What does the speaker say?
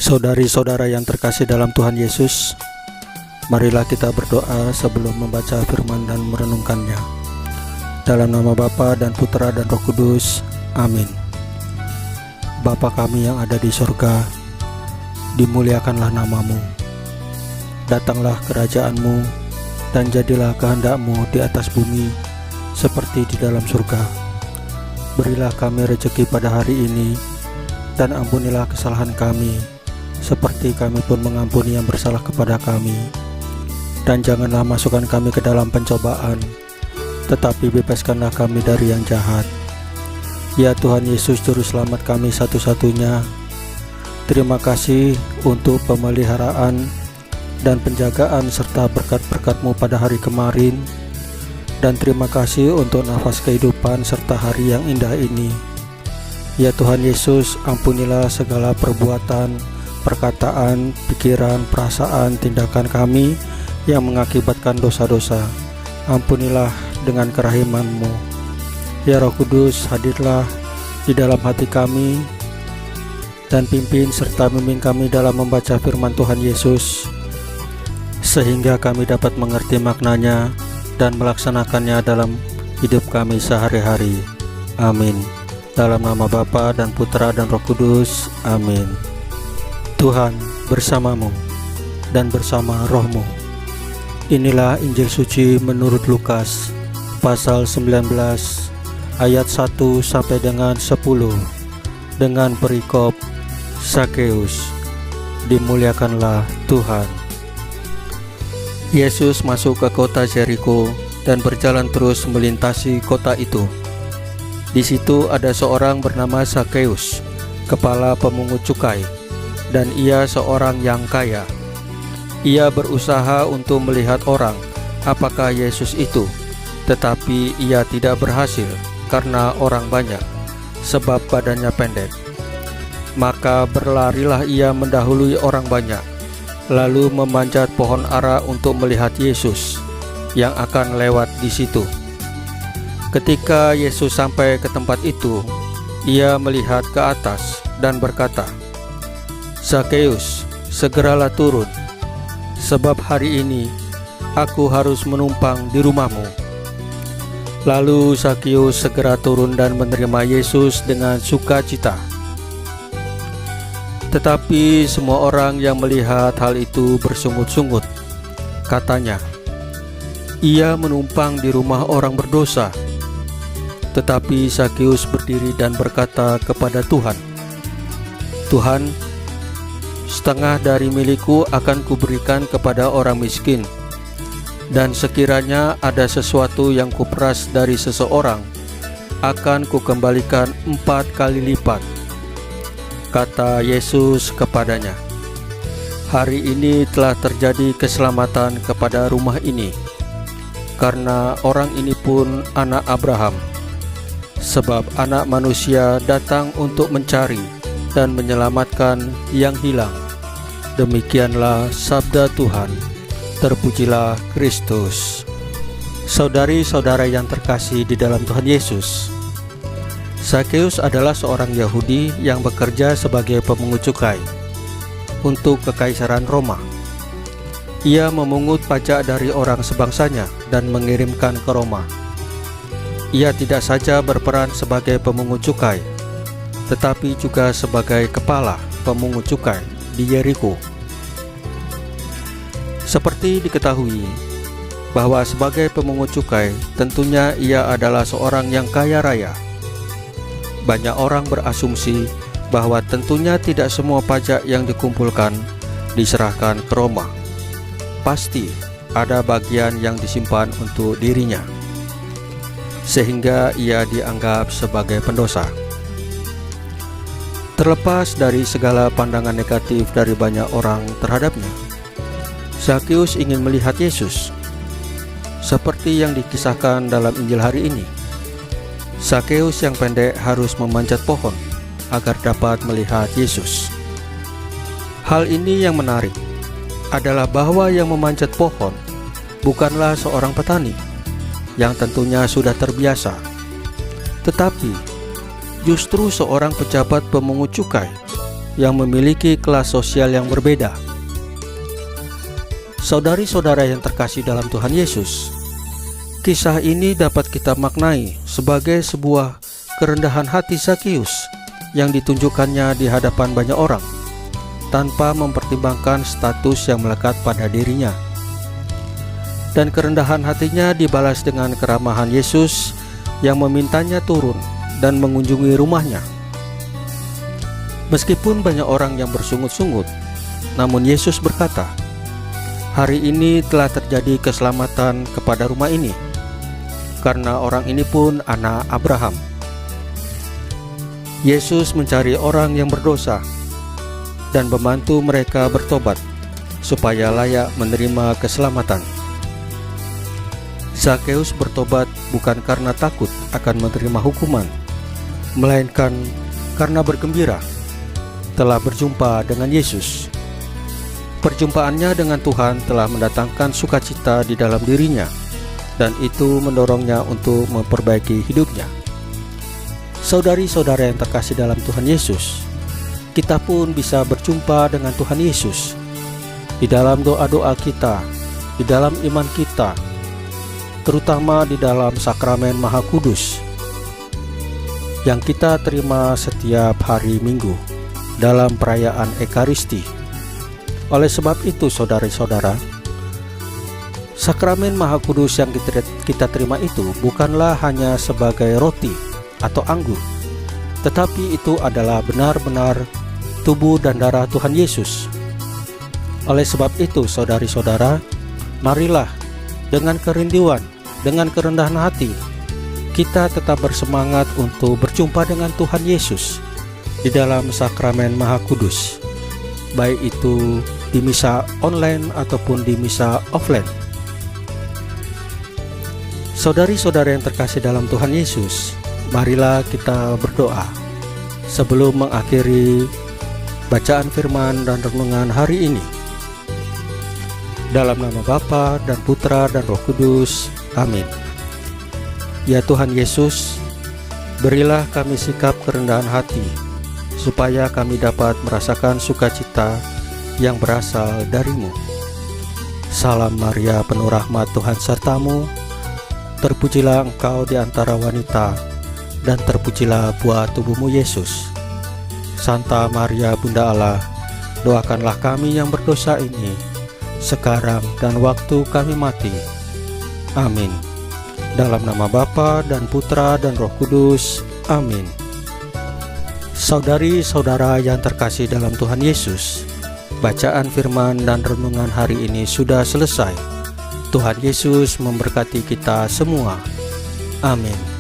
Saudari-saudara yang terkasih dalam Tuhan Yesus, marilah kita berdoa sebelum membaca firman dan merenungkannya. Dalam nama Bapa dan Putra dan Roh Kudus, amin. Bapa kami yang ada di surga, dimuliakanlah namamu. Datanglah kerajaan-Mu, dan jadilah kehendak-Mu di atas bumi seperti di dalam surga. Berilah kami rezeki pada hari ini, dan ampunilah kesalahan kami, seperti kami pun mengampuni yang bersalah kepada kami. Dan janganlah masukkan kami ke dalam pencobaan, tetapi bebaskanlah kami dari yang jahat. Ya Tuhan Yesus, Juru Selamat kami satu-satunya, terima kasih untuk pemeliharaan dan penjagaan serta berkat-berkat-Mu pada hari kemarin. Dan terima kasih untuk nafas kehidupan serta hari yang indah ini. Ya Tuhan Yesus, ampunilah segala perbuatan, perkataan, pikiran, perasaan, tindakan kami yang mengakibatkan dosa-dosa. Ampunilah dengan kerahiman-Mu. Ya Roh Kudus, hadirlah di dalam hati kami dan pimpin serta bimbing kami dalam membaca firman Tuhan Yesus, sehingga kami dapat mengerti maknanya dan melaksanakannya dalam hidup kami sehari-hari. Amin. Dalam nama Bapa dan Putra dan Roh Kudus, amin. Tuhan bersamamu dan bersama rohmu. Inilah Injil suci menurut Lukas pasal 19 ayat 1 sampai dengan 10 dengan perikop Sakeus. Dimuliakanlah Tuhan. Yesus masuk ke kota Yeriko dan berjalan terus melintasi kota itu. Di situ ada seorang bernama Sakeus, kepala pemungut cukai, dan ia seorang yang kaya. Ia berusaha untuk melihat orang apakah Yesus itu, tetapi ia tidak berhasil karena orang banyak, sebab badannya pendek. Maka berlarilah ia mendahului orang banyak, lalu memanjat pohon ara untuk melihat Yesus yang akan lewat di situ. Ketika Yesus sampai ke tempat itu, ia melihat ke atas dan berkata, "Sakeus, segeralah turun, sebab hari ini aku harus menumpang di rumahmu." Lalu Sakeus segera turun dan menerima Yesus dengan sukacita. Tetapi semua orang yang melihat hal itu bersungut-sungut. Katanya, "Ia menumpang di rumah orang berdosa." Tetapi Sakeus berdiri dan berkata kepada Tuhan, "Tuhan, setengah dari milikku akan kuberikan kepada orang miskin, dan sekiranya ada sesuatu yang kuperas dari seseorang, akan kukembalikan 4 kali lipat." Kata Yesus kepadanya, "Hari ini telah terjadi keselamatan kepada rumah ini, karena orang ini pun anak Abraham. Sebab Anak Manusia datang untuk mencari dan menyelamatkan yang hilang." Demikianlah sabda Tuhan. Terpujilah Kristus. Saudari-saudara yang terkasih di dalam Tuhan Yesus, Sakeus adalah seorang Yahudi yang bekerja sebagai pemungut cukai untuk Kekaisaran Roma. Ia memungut pajak dari orang sebangsanya dan mengirimkan ke Roma. Ia tidak saja berperan sebagai pemungut cukai, tetapi juga sebagai kepala pemungut cukai di Yeriko. Seperti diketahui bahwa sebagai pemungut cukai, tentunya ia adalah seorang yang kaya raya. Banyak orang berasumsi bahwa tentunya tidak semua pajak yang dikumpulkan diserahkan ke Roma. Pasti ada bagian yang disimpan untuk dirinya, sehingga ia dianggap sebagai pendosa. Terlepas dari segala pandangan negatif dari banyak orang terhadapnya, Sakeus ingin melihat Yesus. Seperti yang dikisahkan dalam Injil hari ini, Sakeus yang pendek harus memanjat pohon agar dapat melihat Yesus. Hal ini yang menarik adalah bahwa yang memanjat pohon bukanlah seorang petani yang tentunya sudah terbiasa, tetapi justru seorang pejabat pemungut cukai yang memiliki kelas sosial yang berbeda. Saudari-saudara yang terkasih dalam Tuhan Yesus, kisah ini dapat kita maknai sebagai sebuah kerendahan hati Zakius yang ditunjukkannya di hadapan banyak orang, tanpa mempertimbangkan status yang melekat pada dirinya. Dan kerendahan hatinya dibalas dengan keramahan Yesus yang memintanya turun dan mengunjungi rumahnya. Meskipun banyak orang yang bersungut-sungut, namun Yesus berkata, "Hari ini telah terjadi keselamatan kepada rumah ini, karena orang ini pun anak Abraham." Yesus mencari orang yang berdosa dan membantu mereka bertobat supaya layak menerima keselamatan. Zakeus bertobat bukan karena takut akan menerima hukuman, melainkan karena bergembira telah berjumpa dengan Yesus. Perjumpaannya dengan Tuhan telah mendatangkan sukacita di dalam dirinya, dan itu mendorongnya untuk memperbaiki hidupnya. Saudari-saudara yang terkasih dalam Tuhan Yesus, kita pun bisa berjumpa dengan Tuhan Yesus di dalam doa-doa kita, di dalam iman kita, terutama di dalam sakramen Maha Kudus yang kita terima setiap hari Minggu dalam perayaan Ekaristi. Oleh sebab itu, saudara-saudara, sakramen Maha Kudus yang kita terima itu bukanlah hanya sebagai roti atau anggur, tetapi itu adalah benar-benar tubuh dan darah Tuhan Yesus. Oleh sebab itu, saudari-saudara, marilah dengan kerinduan, dengan kerendahan hati, kita tetap bersemangat untuk berjumpa dengan Tuhan Yesus di dalam sakramen Maha Kudus, baik itu di misa online ataupun di misa offline. Saudari-saudara yang terkasih dalam Tuhan Yesus, marilah kita berdoa sebelum mengakhiri bacaan firman dan renungan hari ini. Dalam nama Bapa dan Putra dan Roh Kudus, amin. Ya Tuhan Yesus, berilah kami sikap kerendahan hati, supaya kami dapat merasakan sukacita yang berasal dari-Mu. Salam Maria, penuh rahmat, Tuhan sertamu. Terpujilah engkau di antara wanita, dan terpujilah buah tubuhmu Yesus. Santa Maria Bunda Allah, doakanlah kami yang berdosa ini, sekarang dan waktu kami mati. Amin. Dalam nama Bapa dan Putra dan Roh Kudus, amin. Saudari-saudara yang terkasih dalam Tuhan Yesus, bacaan firman dan renungan hari ini sudah selesai. Tuhan Yesus memberkati kita semua. Amin.